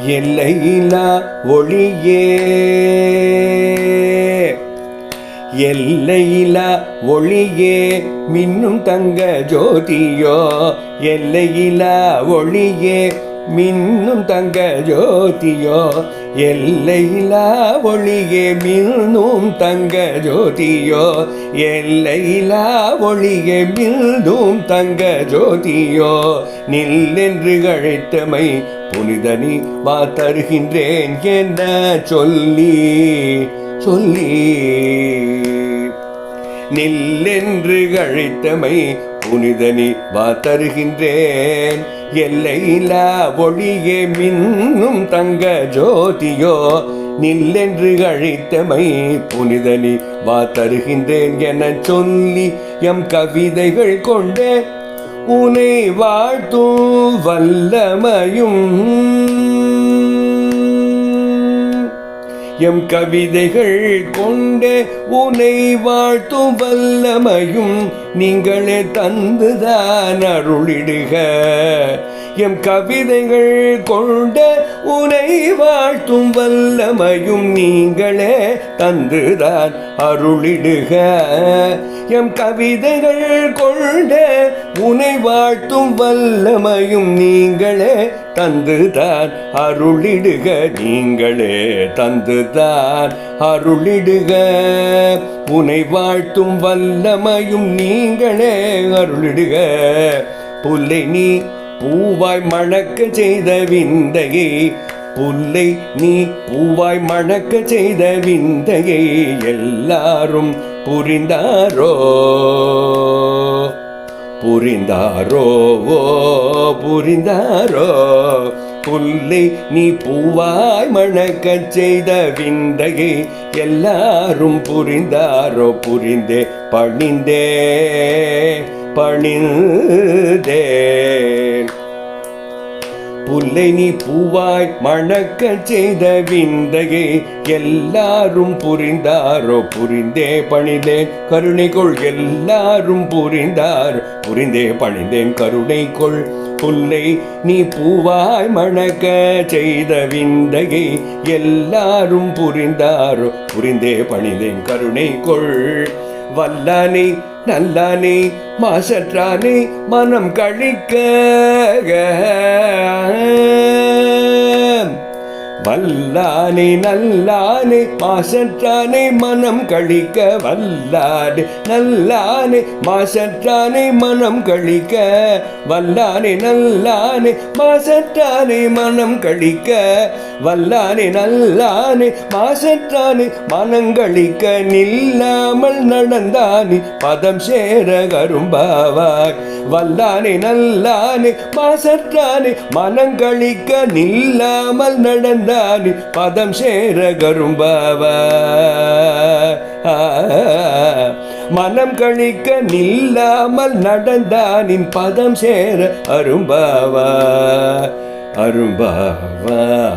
எல்லையிலா ஒளியே எல்லையிலா ஒளியே மின்னும் தங்க ஜோதியோ எல்லையிலா ஒளியே மின்னும் தங்க ஜோதியோ எல்லையிலா ஒளியே மின்னும் தங்க ஜோதியோ எல்லையிலா ஒளியே மின்னும் தங்க ஜோதியோ நில்லென்று அழைத்தமை புனிதனி வா தருகின்றேன் என்ன சொல்லி சொல்லி நில்லென்று அழைத்தமை புனிதனி வா தருகின்றேன் எல்லையிலா ஒளியே மின்னும் தங்க ஜோதியோ நில்லென்று அழைத்தமை புனிதனி வா தருகின்றேன் என சொல்லி எம் கவிதைகள் கொண்டே உனை வாழ்த்தும் வல்லமையும் எம் கவிதைகள் கொண்டே உனை வாழ்த்தும் வல்லமையும் நீங்களே தந்துதான் அருளிடுக எம் கவிதைகள் கொண்ட உனை வாழ்த்தும் வல்லமையும் நீங்களே தந்துதான் அருளிடுக எம் கவிதைகள் கொண்ட உனை வாழ்த்தும் வல்லமையும் நீங்களே தந்துதான் அருளிடுக நீங்களே தந்துதான் அருளிடுக உனை வாழ்த்தும் வல்லமையும் நீங்களே அருளிடுக புல்லை நீ பூவாய் மணக்க செய்த விந்தையை புல்லை நீ பூவாய் மணக்க செய்த விந்தையை எல்லாரும் புரிந்தாரோ புரிந்தாரோ புரிந்தாரோ புல்லை நீ பூவாய் மணக்க செய்த விந்தையை எல்லாரும் புரிந்தாரோ புரிந்தே பணிந்தே பணிந்தேன் புல்லை நீ பூவாய் மணக்க செய்த விந்தையை எல்லாரும் புரிந்தாரோ புரிந்தே பணிந்தேன் கருணைக்குள் எல்லாரும் புரிந்தார் புரிந்தே பணிந்தேன் கருணைக்குள் புல்லை நீ பூவாய் மணக்க செய்த விந்தையை எல்லாரும் புரிந்தாரோ புரிந்தே பணிந்தேன் கருணைக்குள் வல்லானே நல்லானே மாசற்றானே மனம் கழிக்க வல்லானே நல்லானே மாசற்றானே மனம் கழிக்க வல்லானே நல்லானே மாசற்றானே மனம் கழிக்க வல்லானே நல்லானே மாசற்றானே மனம் கழிக்க வல்லானே நல்லானே மாசற்றானே மனங்களிக்க நில்லாமல் நடந்தானே பதம் சேர கரும்பாவாய் வல்லானே நல்லானே மாசற்றானே மனங்களிக்க நில்லாமல் நடந்தானே பதம் சேர கரும்பாவாய் மனம் கழிக்க நில்லாமல் நடந்தானின் பதம் சேர அரும்பாவாய் அரும்பாவாய்